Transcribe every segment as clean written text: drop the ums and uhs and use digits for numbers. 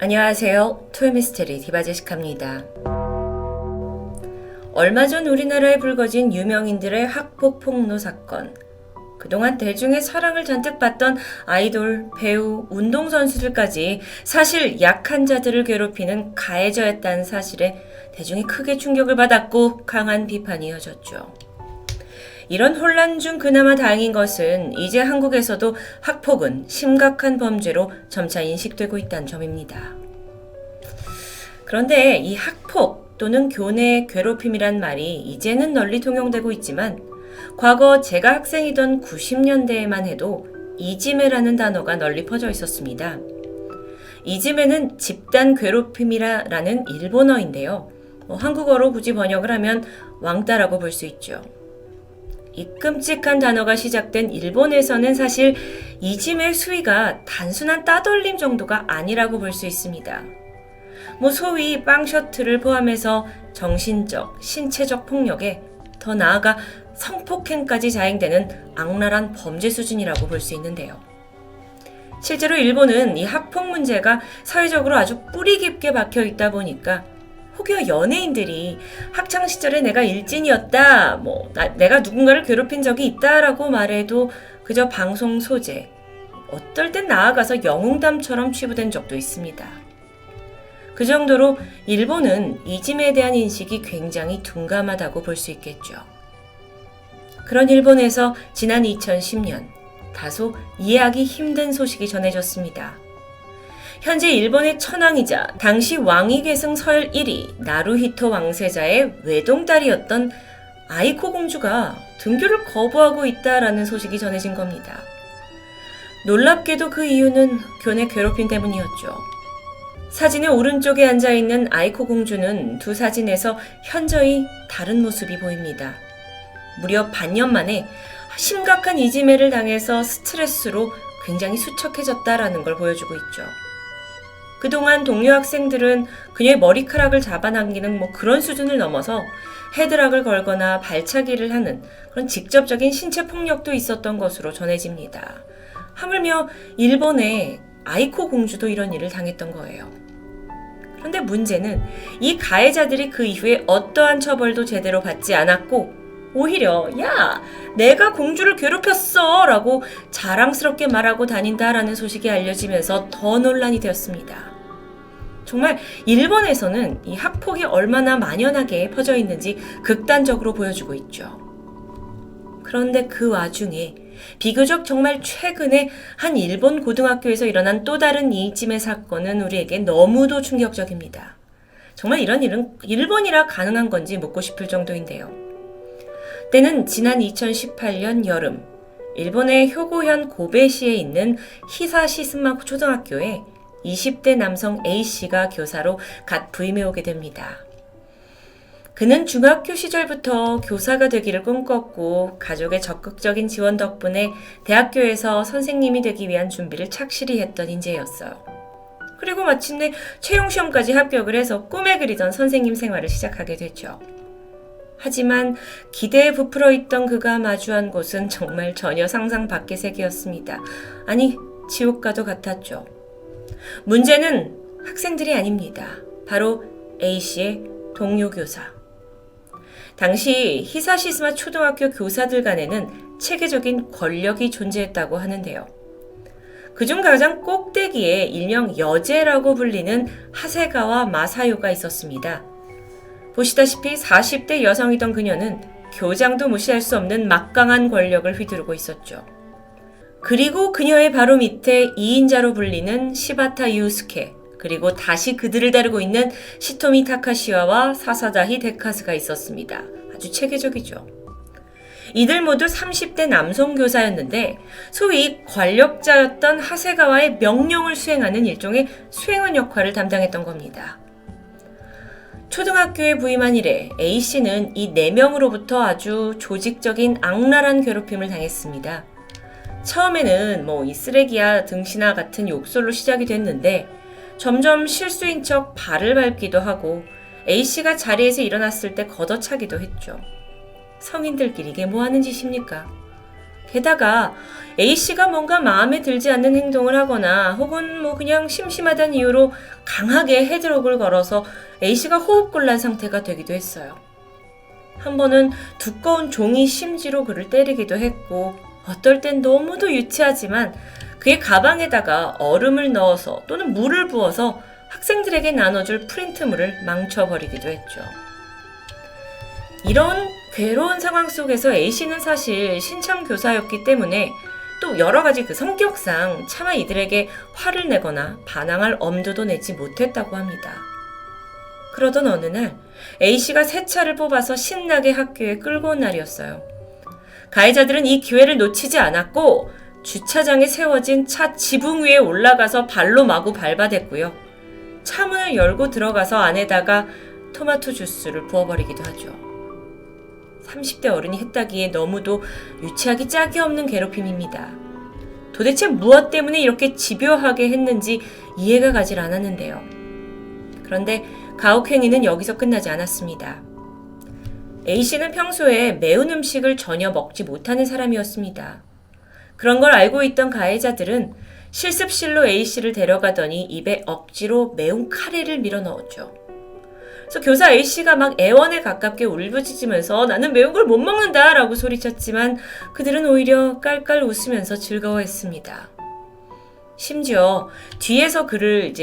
안녕하세요. 토요미스테리 디바제시카입니다. 얼마 전 우리나라에 불거진 유명인들의 학폭 폭로 사건. 그동안 대중의 사랑을 잔뜩 받던 아이돌, 배우, 운동선수들까지 사실 약한 자들을 괴롭히는 가해자였다는 사실에 대중이 크게 충격을 받았고 강한 비판이 이어졌죠. 이런 혼란 중 그나마 다행인 것은 이제 한국에서도 학폭은 심각한 범죄로 점차 인식되고 있다는 점입니다. 그런데 이 학폭 또는 교내 괴롭힘이란 말이 이제는 널리 통용되고 있지만 과거 제가 학생이던 90년대에만 해도 이지메라는 단어가 널리 퍼져 있었습니다. 이지메는 집단 괴롭힘이라는 일본어인데요. 한국어로 굳이 번역을 하면 왕따라고 볼 수 있죠. 이 끔찍한 단어가 시작된 일본에서는 사실 이지메 수위가 단순한 따돌림 정도가 아니라고 볼 수 있습니다. 소위 빵셔틀을 포함해서 정신적, 신체적 폭력에 더 나아가 성폭행까지 자행되는 악랄한 범죄 수준이라고 볼 수 있는데요. 실제로 일본은 이 학폭 문제가 사회적으로 아주 뿌리 깊게 박혀 있다 보니까 혹여 연예인들이 학창시절에 내가 일진이었다, 내가 누군가를 괴롭힌 적이 있다라고 말해도 그저 방송 소재, 어떨 땐 나아가서 영웅담처럼 치부된 적도 있습니다. 그 정도로 일본은 이짐에 대한 인식이 굉장히 둔감하다고 볼 수 있겠죠. 그런 일본에서 지난 2010년 다소 이해하기 힘든 소식이 전해졌습니다. 현재 일본의 천황이자 당시 왕위 계승 서열 1위 나루히토 왕세자의 외동딸이었던 아이코 공주가 등교를 거부하고 있다라는 소식이 전해진 겁니다. 놀랍게도 그 이유는 교내 괴롭힘 때문이었죠. 사진의 오른쪽에 앉아있는 아이코 공주는 두 사진에서 현저히 다른 모습이 보입니다. 무려 반년 만에 심각한 이지메를 당해서 스트레스로 굉장히 수척해졌다라는 걸 보여주고 있죠. 그동안 동료 학생들은 그녀의 머리카락을 잡아당기는 그런 수준을 넘어서 헤드락을 걸거나 발차기를 하는 그런 직접적인 신체 폭력도 있었던 것으로 전해집니다. 하물며 일본의 아이코 공주도 이런 일을 당했던 거예요. 그런데 문제는 이 가해자들이 그 이후에 어떠한 처벌도 제대로 받지 않았고 오히려 야, 내가 공주를 괴롭혔어 라고 자랑스럽게 말하고 다닌다라는 소식이 알려지면서 더 논란이 되었습니다. 정말 일본에서는 이 학폭이 얼마나 만연하게 퍼져 있는지 극단적으로 보여주고 있죠. 그런데 그 와중에 비교적 정말 최근에 한 일본 고등학교에서 일어난 또 다른 이지메 사건은 우리에게 너무도 충격적입니다. 정말 이런 일은 일본이라 가능한 건지 묻고 싶을 정도인데요. 때는 지난 2018년 여름, 일본의 효고현 고베시에 있는 히사시스마 초등학교에 20대 남성 A씨가 교사로 갓 부임해 오게 됩니다. 그는 중학교 시절부터 교사가 되기를 꿈꿨고 가족의 적극적인 지원 덕분에 대학교에서 선생님이 되기 위한 준비를 착실히 했던 인재였어요. 그리고 마침내 채용시험까지 합격을 해서 꿈에 그리던 선생님 생활을 시작하게 되죠. 하지만 기대에 부풀어 있던 그가 마주한 곳은 정말 전혀 상상 밖의 세계였습니다. 아니, 지옥과도 같았죠. 문제는 학생들이 아닙니다. 바로 A씨의 동료 교사. 당시 히사시스마 초등학교 교사들 간에는 체계적인 권력이 존재했다고 하는데요. 그중 가장 꼭대기에 일명 여제라고 불리는 하세가와 마사요가 있었습니다. 보시다시피 40대 여성이던 그녀는 교장도 무시할 수 없는 막강한 권력을 휘두르고 있었죠. 그리고 그녀의 바로 밑에 2인자로 불리는 시바타 유스케, 그리고 다시 그들을 다루고 있는 시토미 타카시와와 사사다히 데카스가 있었습니다. 아주 체계적이죠. 이들 모두 30대 남성 교사였는데 소위 권력자였던 하세가와의 명령을 수행하는 일종의 수행원 역할을 담당했던 겁니다. 초등학교에 부임한 이래 A씨는 이 4명으로부터 아주 조직적인 악랄한 괴롭힘을 당했습니다. 처음에는 이 쓰레기야 등신아 같은 욕설로 시작이 됐는데 점점 실수인 척 발을 밟기도 하고 A씨가 자리에서 일어났을 때 걷어차기도 했죠. 성인들끼리 이게 뭐 하는 짓입니까? 게다가 A씨가 뭔가 마음에 들지 않는 행동을 하거나 혹은 그냥 심심하다는 이유로 강하게 헤드록을 걸어서 A씨가 호흡곤란 상태가 되기도 했어요. 한 번은 두꺼운 종이 심지로 그를 때리기도 했고, 어떨 땐 너무도 유치하지만 그의 가방에다가 얼음을 넣어서 또는 물을 부어서 학생들에게 나눠줄 프린트물을 망쳐버리기도 했죠. 이런 괴로운 상황 속에서 A씨는 사실 신참 교사였기 때문에 또 여러 가지 그 성격상 차마 이들에게 화를 내거나 반항할 엄두도 내지 못했다고 합니다. 그러던 어느 날 A씨가 새 차를 뽑아서 신나게 학교에 끌고 온 날이었어요. 가해자들은 이 기회를 놓치지 않았고 주차장에 세워진 차 지붕 위에 올라가서 발로 마구 밟아댔고요. 차 문을 열고 들어가서 안에다가 토마토 주스를 부어버리기도 하죠. 30대 어른이 했다기에 너무도 유치하기 짝이 없는 괴롭힘입니다. 도대체 무엇 때문에 이렇게 집요하게 했는지 이해가 가질 않았는데요. 그런데 가혹행위는 여기서 끝나지 않았습니다. A씨는 평소에 매운 음식을 전혀 먹지 못하는 사람이었습니다. 그런 걸 알고 있던 가해자들은 실습실로 A씨를 데려가더니 입에 억지로 매운 카레를 밀어 넣었죠. 그래서 교사 A씨가 막 애원에 가깝게 울부짖으면서 나는 매운 걸 못 먹는다 라고 소리쳤지만 그들은 오히려 깔깔 웃으면서 즐거워했습니다. 심지어 뒤에서 그를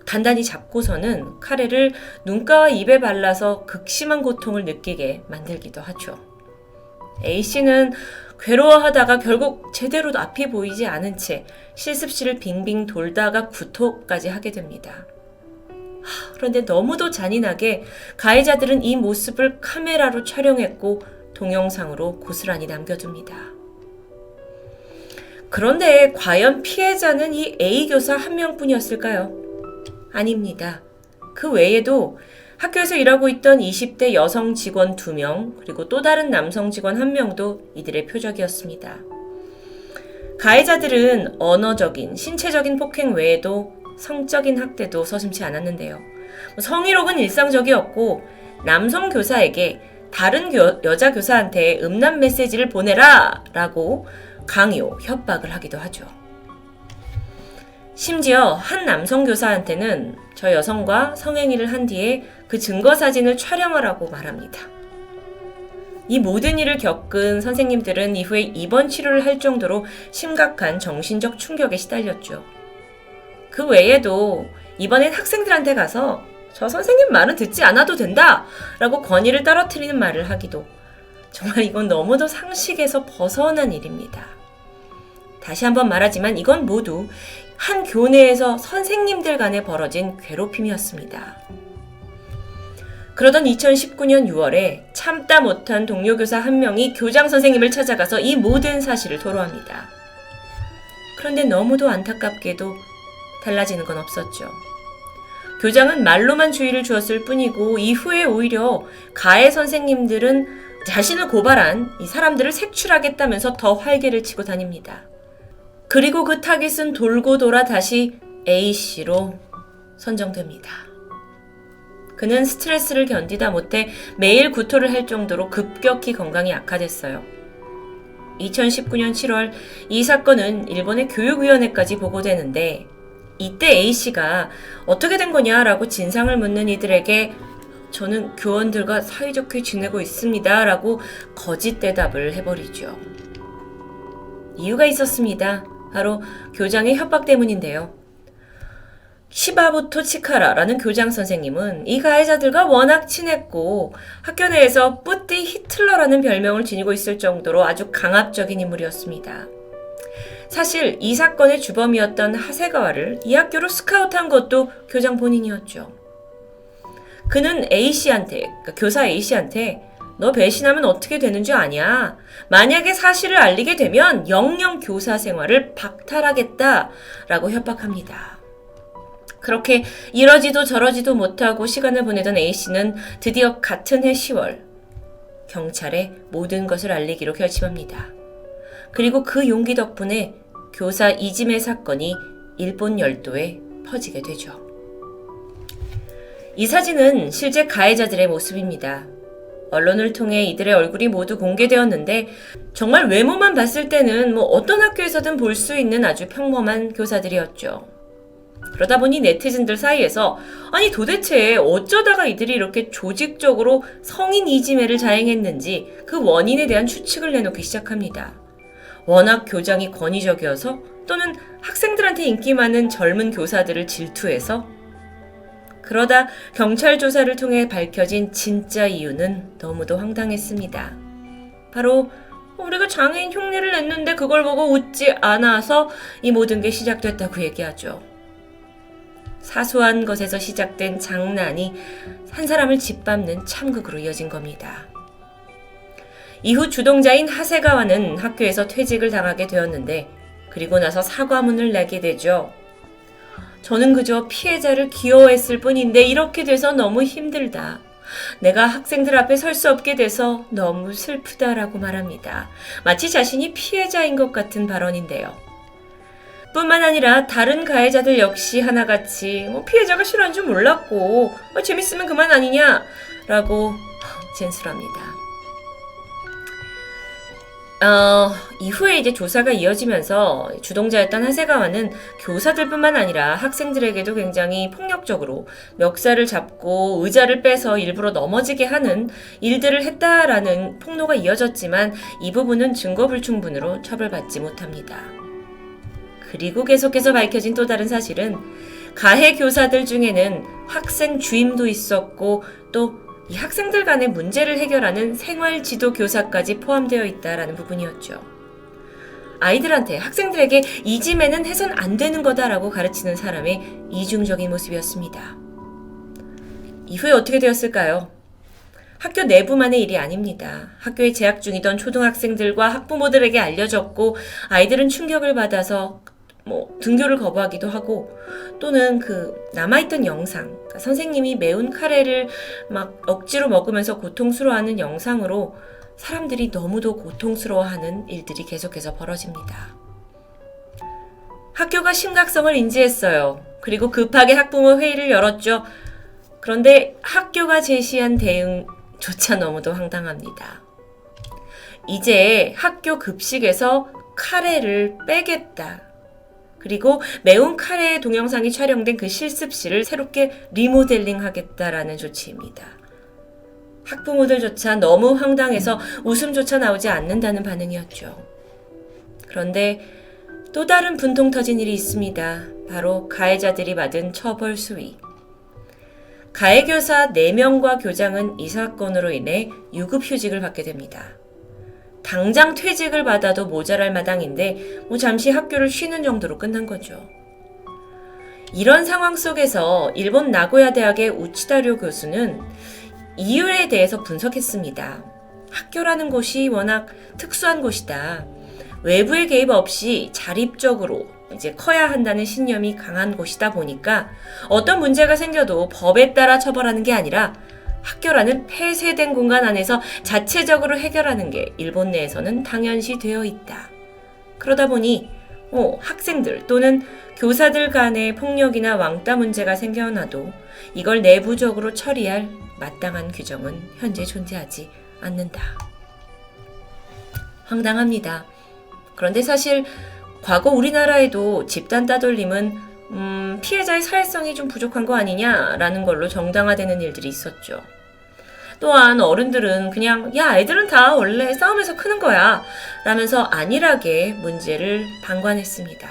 단단히 잡고서는 카레를 눈가와 입에 발라서 극심한 고통을 느끼게 만들기도 하죠. A씨는 괴로워하다가 결국 제대로 앞이 보이지 않은 채 실습실을 빙빙 돌다가 구토까지 하게 됩니다. 그런데 너무도 잔인하게 가해자들은 이 모습을 카메라로 촬영했고 동영상으로 고스란히 남겨둡니다. 그런데 과연 피해자는 이 A 교사 한 명뿐이었을까요? 아닙니다. 그 외에도 학교에서 일하고 있던 20대 여성 직원 2명, 그리고 또 다른 남성 직원 1명도 이들의 표적이었습니다. 가해자들은 언어적인, 신체적인 폭행 외에도 성적인 학대도 서슴지 않았는데요. 성희롱은 일상적이었고 남성 교사에게 다른 여자 교사한테 음란 메시지를 보내라 라고 강요, 협박을 하기도 하죠. 심지어 한 남성 교사한테는 저 여성과 성행위를 한 뒤에 그 증거 사진을 촬영하라고 말합니다. 이 모든 일을 겪은 선생님들은 이후에 입원 치료를 할 정도로 심각한 정신적 충격에 시달렸죠. 그 외에도 이번엔 학생들한테 가서 저 선생님 말은 듣지 않아도 된다 라고 권위를 떨어뜨리는 말을 하기도, 정말 이건 너무도 상식에서 벗어난 일입니다. 다시 한번 말하지만 이건 모두 한 교내에서 선생님들 간에 벌어진 괴롭힘이었습니다. 그러던 2019년 6월에 참다 못한 동료 교사 한 명이 교장 선생님을 찾아가서 이 모든 사실을 토로합니다. 그런데 너무도 안타깝게도 달라지는 건 없었죠. 교장은 말로만 주의를 주었을 뿐이고 이후에 오히려 가해 선생님들은 자신을 고발한 이 사람들을 색출하겠다면서 더 활개를 치고 다닙니다. 그리고 그 타깃은 돌고 돌아 다시 A씨로 선정됩니다. 그는 스트레스를 견디다 못해 매일 구토를 할 정도로 급격히 건강이 악화됐어요. 2019년 7월 이 사건은 일본의 교육위원회까지 보고되는데 이때 A씨가 어떻게 된 거냐라고 진상을 묻는 이들에게 저는 교원들과 사이좋게 지내고 있습니다 라고 거짓 대답을 해버리죠. 이유가 있었습니다. 바로 교장의 협박 때문인데요. 시바부토 치카라라는 교장 선생님은 이 가해자들과 워낙 친했고 학교 내에서 뿌띠 히틀러라는 별명을 지니고 있을 정도로 아주 강압적인 인물이었습니다. 사실 이 사건의 주범이었던 하세가와를 이 학교로 스카우트한 것도 교장 본인이었죠. 그는 A씨한테, 그러니까 교사 A씨한테 너 배신하면 어떻게 되는 줄 아냐? 만약에 사실을 알리게 되면 영영 교사 생활을 박탈하겠다라고 협박합니다. 그렇게 이러지도 저러지도 못하고 시간을 보내던 A씨는 드디어 같은 해 10월 경찰에 모든 것을 알리기로 결심합니다. 그리고 그 용기 덕분에 교사 이지메 사건이 일본 열도에 퍼지게 되죠. 이 사진은 실제 가해자들의 모습입니다. 언론을 통해 이들의 얼굴이 모두 공개되었는데 정말 외모만 봤을 때는 어떤 학교에서든 볼 수 있는 아주 평범한 교사들이었죠. 그러다 보니 네티즌들 사이에서 아니 도대체 어쩌다가 이들이 이렇게 조직적으로 성인 이지매를 자행했는지 그 원인에 대한 추측을 내놓기 시작합니다. 워낙 교장이 권위적이어서 또는 학생들한테 인기 많은 젊은 교사들을 질투해서 그러다 경찰 조사를 통해 밝혀진 진짜 이유는 너무도 황당했습니다. 바로 우리가 장애인 흉내를 냈는데 그걸 보고 웃지 않아서 이 모든 게 시작됐다고 얘기하죠. 사소한 것에서 시작된 장난이 한 사람을 짓밟는 참극으로 이어진 겁니다. 이후 주동자인 하세가와는 학교에서 퇴직을 당하게 되었는데 그리고 나서 사과문을 내게 되죠. 저는 그저 피해자를 귀여워했을 뿐인데 이렇게 돼서 너무 힘들다. 내가 학생들 앞에 설 수 없게 돼서 너무 슬프다라고 말합니다. 마치 자신이 피해자인 것 같은 발언인데요. 뿐만 아니라 다른 가해자들 역시 하나같이 피해자가 싫어하는 줄 몰랐고 재밌으면 그만 아니냐 라고 진술합니다. 이후에 이제 조사가 이어지면서 주동자였던 하세가와는 교사들뿐만 아니라 학생들에게도 굉장히 폭력적으로 멱살을 잡고 의자를 빼서 일부러 넘어지게 하는 일들을 했다라는 폭로가 이어졌지만 이 부분은 증거 불충분으로 처벌받지 못합니다. 그리고 계속해서 밝혀진 또 다른 사실은 가해 교사들 중에는 학생 주임도 있었고 또 이 학생들 간의 문제를 해결하는 생활지도 교사까지 포함되어 있다라는 부분이었죠. 아이들한테 학생들에게 이지매는 해선 안 되는 거다라고 가르치는 사람의 이중적인 모습이었습니다. 이후에 어떻게 되었을까요? 학교 내부만의 일이 아닙니다. 학교에 재학 중이던 초등학생들과 학부모들에게 알려졌고 아이들은 충격을 받아서 등교를 거부하기도 하고 또는 남아있던 영상, 그러니까 선생님이 매운 카레를 막 억지로 먹으면서 고통스러워하는 영상으로 사람들이 너무도 고통스러워하는 일들이 계속해서 벌어집니다. 학교가 심각성을 인지했어요. 그리고 급하게 학부모 회의를 열었죠. 그런데 학교가 제시한 대응조차 너무도 황당합니다. 이제 학교 급식에서 카레를 빼겠다. 그리고 매운 카레의 동영상이 촬영된 그 실습실을 새롭게 리모델링 하겠다라는 조치입니다. 학부모들조차 너무 황당해서 웃음조차 나오지 않는다는 반응이었죠. 그런데 또 다른 분통 터진 일이 있습니다. 바로 가해자들이 받은 처벌 수위. 가해교사 4명과 교장은 이 사건으로 인해 유급휴직을 받게 됩니다. 당장 퇴직을 받아도 모자랄 마당인데 잠시 학교를 쉬는 정도로 끝난 거죠. 이런 상황 속에서 일본 나고야 대학의 우치다료 교수는 이유에 대해서 분석했습니다. 학교라는 곳이 워낙 특수한 곳이다. 외부의 개입 없이 자립적으로 이제 커야 한다는 신념이 강한 곳이다 보니까 어떤 문제가 생겨도 법에 따라 처벌하는 게 아니라 학교라는 폐쇄된 공간 안에서 자체적으로 해결하는 게 일본 내에서는 당연시 되어 있다. 그러다 보니 학생들 또는 교사들 간의 폭력이나 왕따 문제가 생겨나도 이걸 내부적으로 처리할 마땅한 규정은 현재 존재하지 않는다. 황당합니다. 그런데 사실 과거 우리나라에도 집단 따돌림은 피해자의 사회성이 좀 부족한 거 아니냐라는 걸로 정당화되는 일들이 있었죠. 또한 어른들은 그냥 애들은 다 원래 싸움에서 크는 거야 라면서 안일하게 문제를 방관했습니다.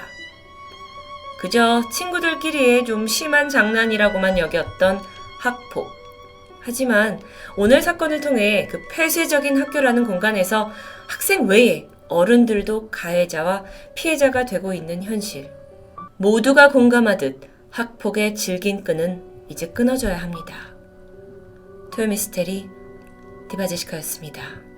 그저 친구들끼리의 좀 심한 장난이라고만 여겼던 학폭. 하지만 오늘 사건을 통해 그 폐쇄적인 학교라는 공간에서 학생 외에 어른들도 가해자와 피해자가 되고 있는 현실. 모두가 공감하듯 학폭의 질긴 끈은 이제 끊어져야 합니다. 토요미스테리 디바제시카였습니다.